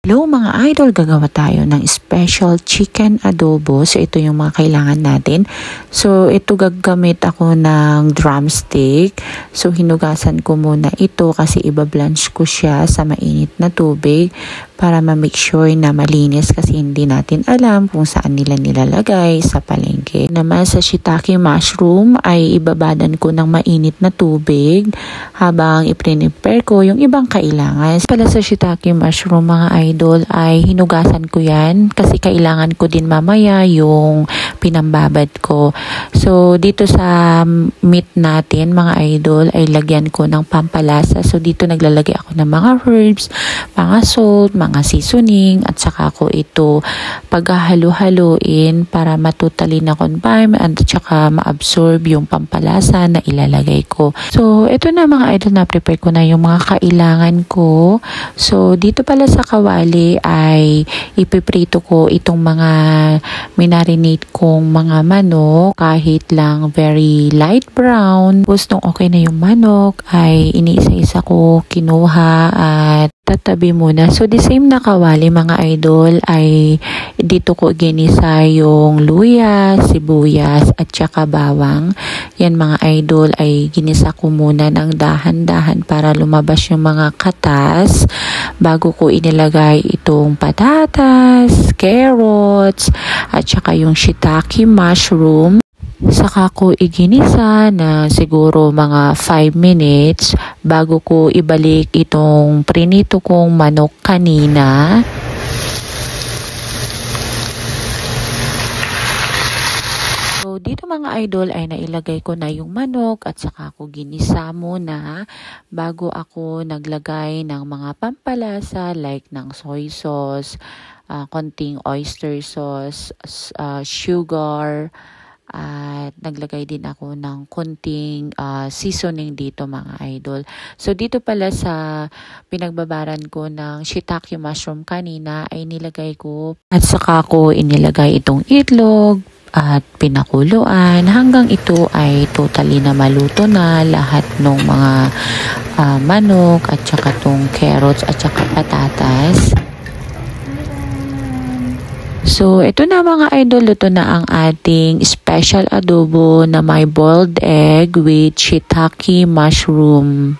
Hello mga idol, gagawa tayo ng special chicken adobo. So ito yung mga kailangan natin. So ito gagamit ako ng drumstick. So hinugasan ko muna ito kasi iba-blanch ko siya sa mainit na tubig para ma-make sure na malinis kasi hindi natin alam kung saan nila nilalagay sa palengke. Naman sa shiitake mushroom ay ibabadan ko ng mainit na tubig habang i-prepare ko yung ibang kailangan. Pala sa shiitake mushroom mga idol ay hinugasan ko yan kasi kailangan ko din mamaya yung pinambabad ko. So dito sa meat natin mga idol ay lagyan ko ng pampalasa. So dito naglalagay ako ng mga herbs, mga salt, mga seasoning at saka ko ito paghahalo-haluin para matutally na combine at saka ma-absorb yung pampalasa na ilalagay ko. So ito na mga idol, na prepare ko na yung mga kailangan ko. So dito pala sa kawali ay ipiprito ko itong mga minarinate kong mga manok kahit lang very light brown. Tapos nung okay na yung manok ay iniisa-isa ko kinuha at tatabi muna. So the same na kawali mga idol ay dito ko ginisa yung luya, sibuyas at saka bawang. Yan mga idol ay ginisa ko muna ng dahan-dahan para lumabas yung mga katas bago ko inilagay itong patatas, carrots at saka yung shiitake mushroom. Saka ko iginisa na siguro mga 5 minutes bago ko ibalik itong prinito kong manok kanina. So dito mga idol ay nailagay ko na yung manok at saka ko ginisa muna bago ako naglagay ng mga pampalasa like ng soy sauce, konting oyster sauce, sugar, at naglagay din ako ng konting seasoning dito mga idol. So dito pala sa pinagbabaran ko ng shiitake mushroom kanina ay nilagay ko at saka ko inilagay itong itlog at pinakuluan hanggang ito ay totally na maluto na lahat ng mga manok at saka tong carrots at saka patatas. So, ito na mga idol, luto na ang ating special adobo na may boiled egg with shiitake mushroom.